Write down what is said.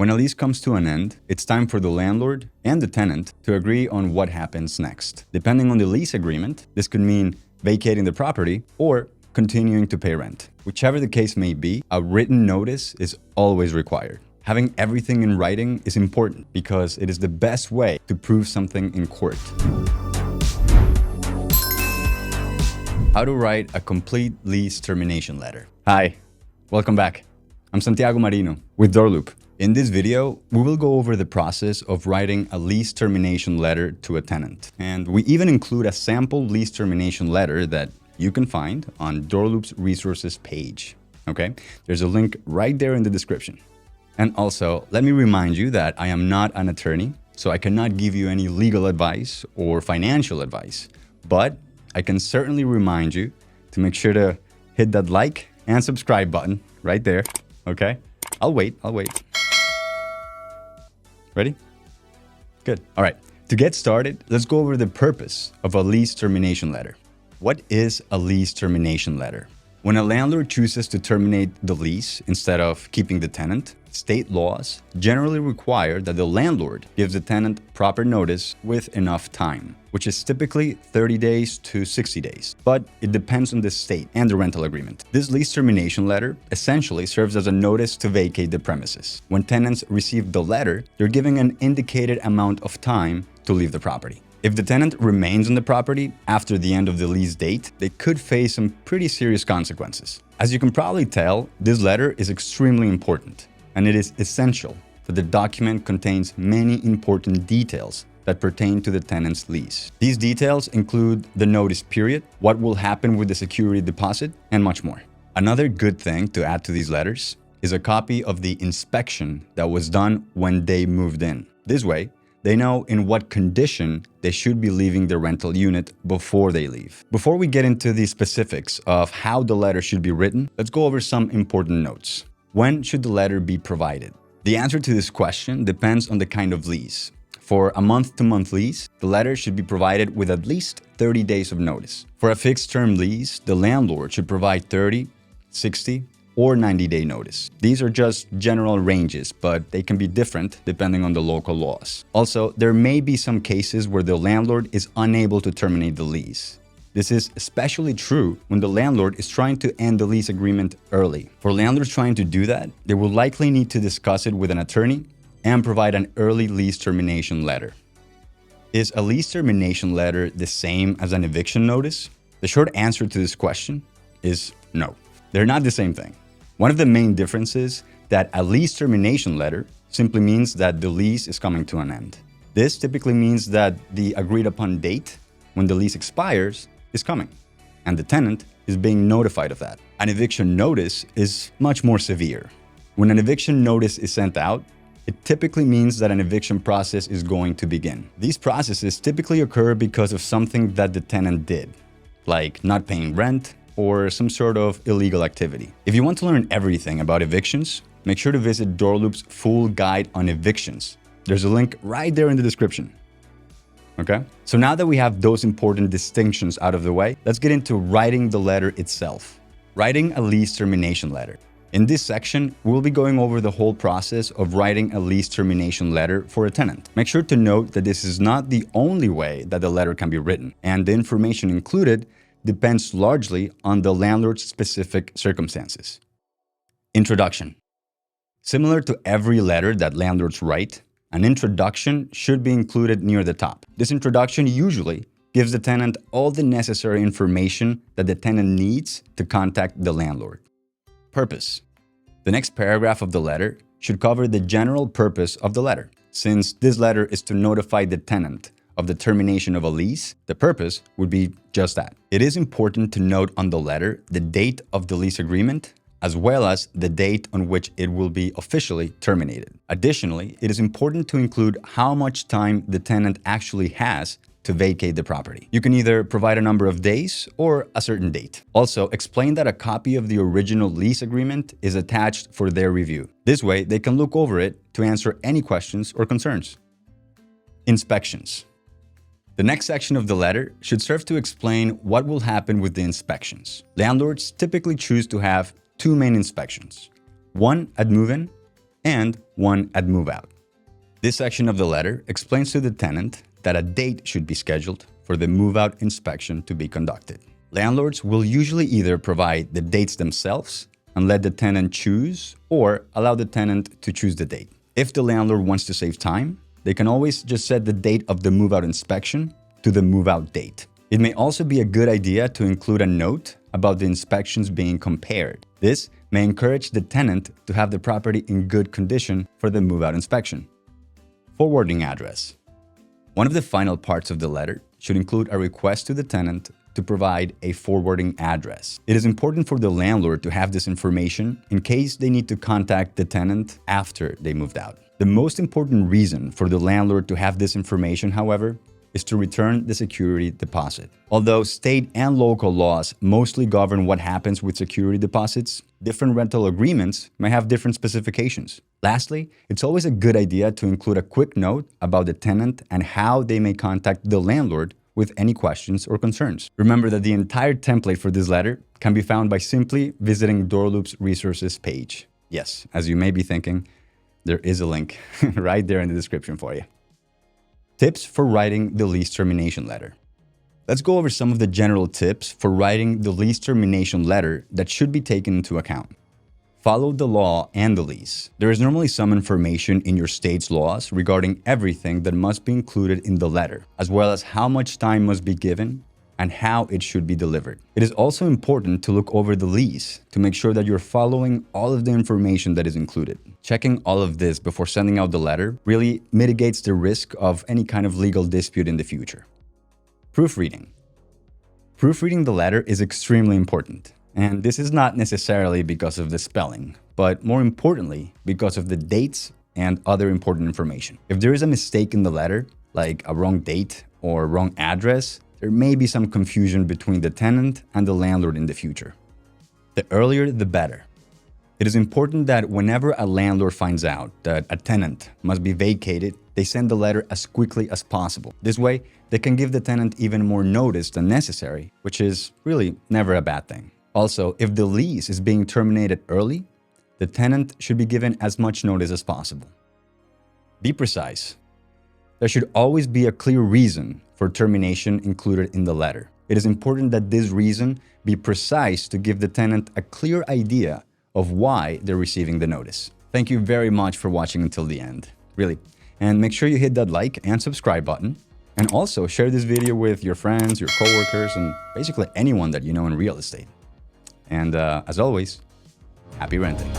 When a lease comes to an end, it's time for the landlord and the tenant to agree on what happens next. Depending on the lease agreement, this could mean vacating the property or continuing to pay rent. Whichever the case may be, a written notice is always required. Having everything in writing is important because it is the best way to prove something in court. How to write a complete lease termination letter. Hi, welcome back. I'm Santiago Marino with DoorLoop. In this video, we will go over the process of writing a lease termination letter to a tenant. And we even include a sample lease termination letter that you can find on DoorLoop's resources page. Okay, there's a link right there in the description. And also, let me remind you that I am not an attorney, so I cannot give you any legal advice or financial advice. But I can certainly remind you to make sure to hit that like and subscribe button right there, okay? I'll wait. Ready? Good. All right, to get started, let's go over the purpose of a lease termination letter. What is a lease termination letter? When a landlord chooses to terminate the lease instead of keeping the tenant, state laws generally require that the landlord gives the tenant proper notice with enough time, which is typically 30 days to 60 days, but it depends on the state and the rental agreement. This lease termination letter essentially serves as a notice to vacate the premises. When tenants receive the letter, they're giving an indicated amount of time to leave the property. If the tenant remains on the property after the end of the lease date, they could face some pretty serious consequences. As you can probably tell, this letter is extremely important, and it is essential that the document contains many important details that pertain to the tenant's lease. These details include the notice period, what will happen with the security deposit, and much more. Another good thing to add to these letters is a copy of the inspection that was done when they moved in. This way, they know in what condition they should be leaving the rental unit before they leave. Before we get into the specifics of how the letter should be written, let's go over some important notes. When should the letter be provided? The answer to this question depends on the kind of lease. For a month-to-month lease, the letter should be provided with at least 30 days of notice. For a fixed-term lease, the landlord should provide 30, 60, or 90-day notice. These are just general ranges, but they can be different depending on the local laws. Also, there may be some cases where the landlord is unable to terminate the lease. This is especially true when the landlord is trying to end the lease agreement early. For landlords trying to do that, they will likely need to discuss it with an attorney and provide an early lease termination letter. Is a lease termination letter the same as an eviction notice? The short answer to this question is no. They're not the same thing. One of the main differences is that a lease termination letter simply means that the lease is coming to an end. This typically means that the agreed upon date when the lease expires is coming, and the tenant is being notified of that. An eviction notice is much more severe. When an eviction notice is sent out, it typically means that an eviction process is going to begin. These processes typically occur because of something that the tenant did, like not paying rent or some sort of illegal activity. If you want to learn everything about evictions, make sure to visit DoorLoop's full guide on evictions. There's a link right there in the description. Okay? So now that we have those important distinctions out of the way, let's get into writing the letter itself. Writing a lease termination letter. In this section, we'll be going over the whole process of writing a lease termination letter for a tenant. Make sure to note that this is not the only way that the letter can be written, and the information included depends largely on the landlord's specific circumstances. Introduction. Similar to every letter that landlords write, an introduction should be included near the top. This introduction usually gives the tenant all the necessary information that the tenant needs to contact the landlord. Purpose. The next paragraph of the letter should cover the general purpose of the letter. Since this letter is to notify the tenant of the termination of a lease, the purpose would be just that. It is important to note on the letter the date of the lease agreement, as well as the date on which it will be officially terminated. Additionally, it is important to include how much time the tenant actually has to vacate the property. You can either provide a number of days or a certain date. Also, explain that a copy of the original lease agreement is attached for their review. This way, they can look over it to answer any questions or concerns. Inspections. The next section of the letter should serve to explain what will happen with the inspections. Landlords typically choose to have two main inspections, one at move-in and one at move-out. This section of the letter explains to the tenant that a date should be scheduled for the move-out inspection to be conducted. Landlords will usually either provide the dates themselves and let the tenant choose, or allow the tenant to choose the date. If the landlord wants to save time, they can always just set the date of the move-out inspection to the move-out date. It may also be a good idea to include a note about the inspections being compared. This may encourage the tenant to have the property in good condition for the move-out inspection. Forwarding address. One of the final parts of the letter should include a request to the tenant to provide a forwarding address. It is important for the landlord to have this information in case they need to contact the tenant after they moved out. The most important reason for the landlord to have this information, however, is to return the security deposit. Although state and local laws mostly govern what happens with security deposits, different rental agreements may have different specifications. Lastly, it's always a good idea to include a quick note about the tenant and how they may contact the landlord with any questions or concerns. Remember that the entire template for this letter can be found by simply visiting DoorLoop's resources page. Yes, as you may be thinking, there is a link right there in the description for you. Tips for writing the lease termination letter. Let's go over some of the general tips for writing the lease termination letter that should be taken into account. Follow the law and the lease. There is normally some information in your state's laws regarding everything that must be included in the letter, as well as how much time must be given and how it should be delivered. It is also important to look over the lease to make sure that you're following all of the information that is included. Checking all of this before sending out the letter really mitigates the risk of any kind of legal dispute in the future. Proofreading. Proofreading the letter is extremely important. And this is not necessarily because of the spelling, but more importantly, because of the dates and other important information. If there is a mistake in the letter, like a wrong date or wrong address, there may be some confusion between the tenant and the landlord in the future. The earlier, the better. It is important that whenever a landlord finds out that a tenant must be vacated, they send the letter as quickly as possible. This way, they can give the tenant even more notice than necessary, which is really never a bad thing. Also, if the lease is being terminated early, the tenant should be given as much notice as possible. Be precise. There should always be a clear reason for termination included in the letter. It is important that this reason be precise to give the tenant a clear idea of why they're receiving the notice. Thank you very much for watching until the end, really. And make sure you hit that like and subscribe button. And also share this video with your friends, your coworkers, and basically anyone that you know in real estate. And as always, happy renting.